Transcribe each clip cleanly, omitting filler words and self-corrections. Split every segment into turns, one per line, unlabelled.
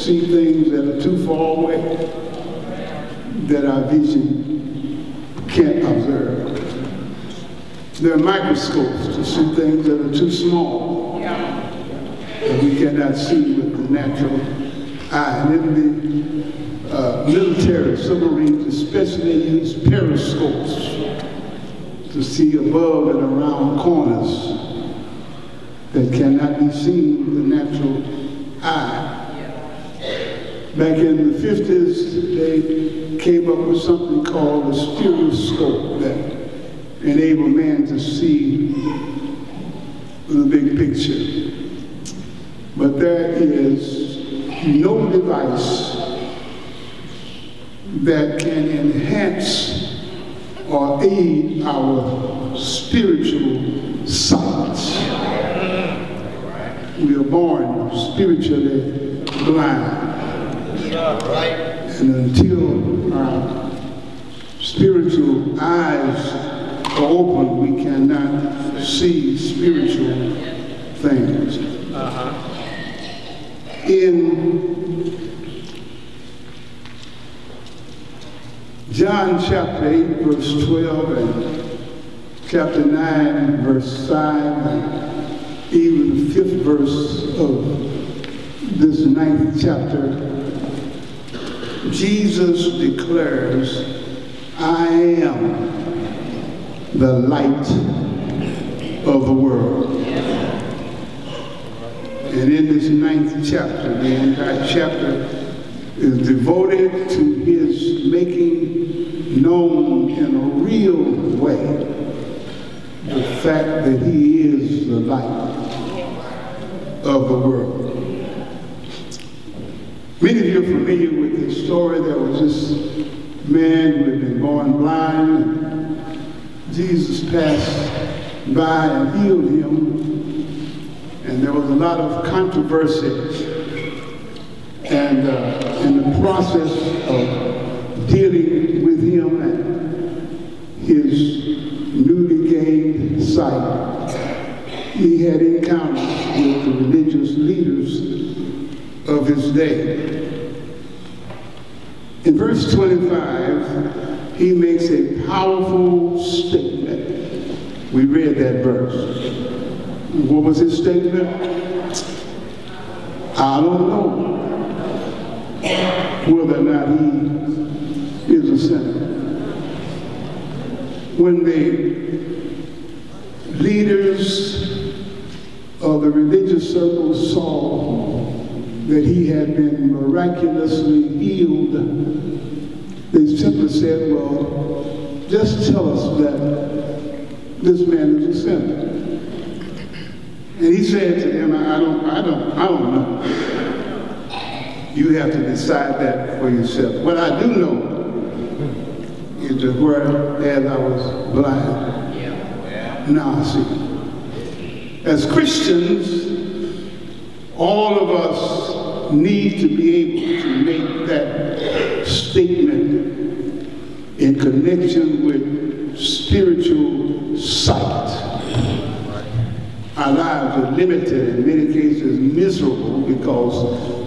see things that are too far away that our vision can't observe. There are microscopes to see things that are too small that we cannot see with the natural eye. And in the military submarines especially use periscopes to see above and around corners that cannot be seen with the natural eye. Back in the 50s, they came up with something called a stereoscope that enabled man to see the big picture. But there is no device that can enhance or aid our spiritual sight. We are born spiritually blind. And until our spiritual eyes are open, we cannot see spiritual things. In John chapter 8, verse 12, and chapter 9, verse 5, and even the 5th verse of this 9th chapter, Jesus declares, I am the light of the world. And in this 9th chapter, the entire chapter is devoted to his making known in a real way the fact that he is the light of the world. Many of you are familiar with this story. There was this man who had been born blind, and Jesus passed by and healed him, and there was a lot of controversy. And in the process of dealing with him and his newly gained sight, he had encounters with the religious leaders of his day. In verse 25, he makes a powerful statement. We read that verse. What was his statement? I don't know whether or not he is a sinner. When the leaders of the religious circles saw that he had been miraculously healed, they simply said, well, just tell us that this man is a sinner. And he said to them, I don't know. You have to decide that for yourself. What I do know is that whereas I was blind, now I see. As Christians, all of us need to be able to make that statement in connection with spiritual sight. Our lives are limited, in many cases miserable, because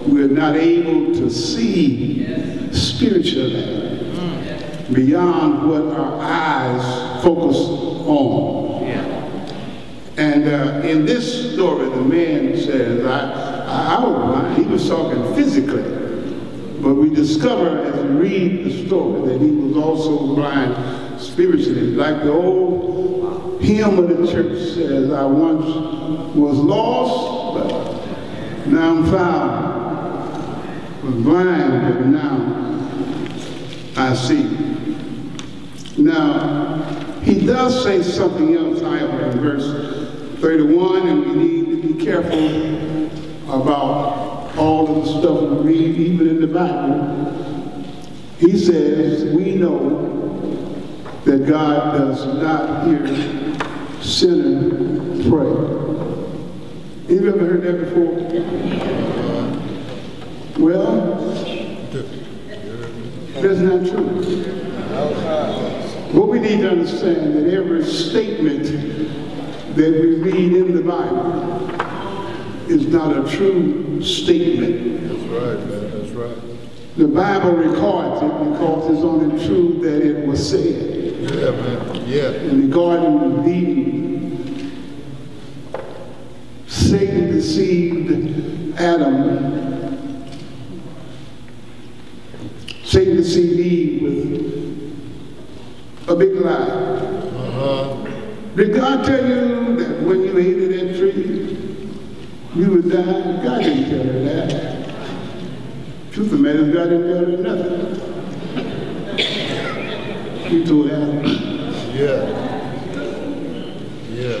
we're not able to see spiritually beyond what our eyes focus on. And in this story, the man says, I was blind. He was talking physically. But we discover as we read the story that he was also blind spiritually. Like the old hymn of the church says, I once was lost, but now I'm found. Was blind, but now I see. Now, he does say something else, however, in verse 31, and we need to be careful about all of the stuff we read, even in the Bible. He says, we know that God does not hear sinners pray. Have you ever heard that before? Well, that's not true. What we need to understand that every statement that we read in the Bible is not a true statement.
That's right, man. right.
The Bible records it because it's only true that it was said.
Yeah, man. Yeah.
In the Garden of Eden, Satan deceived Adam. Satan deceived Eve with a big lie. Did God tell you that when you ate of that tree, you would die? God didn't tell her that. Truth of the matter is, God didn't tell her nothing. He told Adam.
Yeah. Yeah.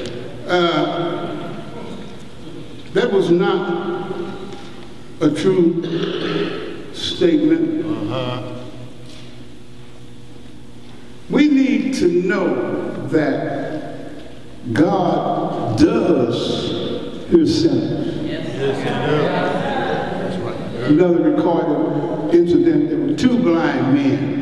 That was not a true statement. We need to know that God does hear sinners.
Yes, he does. That's right.
Another recorded incident, there were two blind men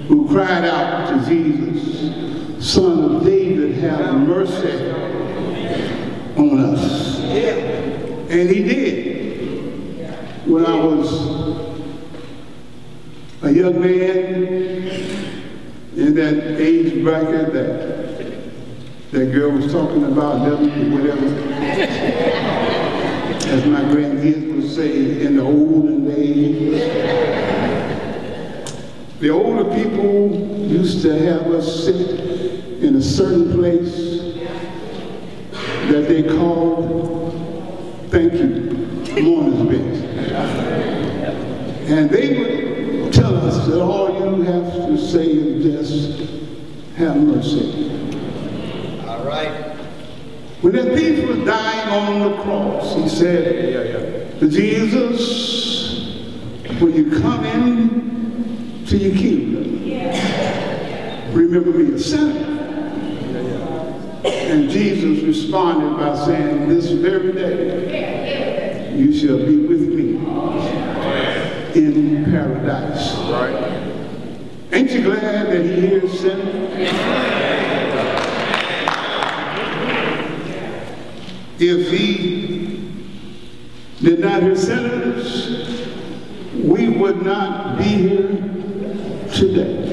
who cried out to Jesus, Son of David, have mercy on us. And he did. When I was a young man in that age bracket that girl was talking about, whatever, as my grandkids would say, in the olden days. The older people used to have us sit in a certain place that they called, thank you, mourner's bench. And they would tell us that all you have to say is just, have mercy.
All right.
When that thief was dying on the cross, he said, Jesus, when you come in to your kingdom, remember me a sinner. And Jesus responded by saying, this very day, you shall be with me in paradise.
Right.
Ain't you glad that he hears sinners? If he did not hear sinners, we would not be here today.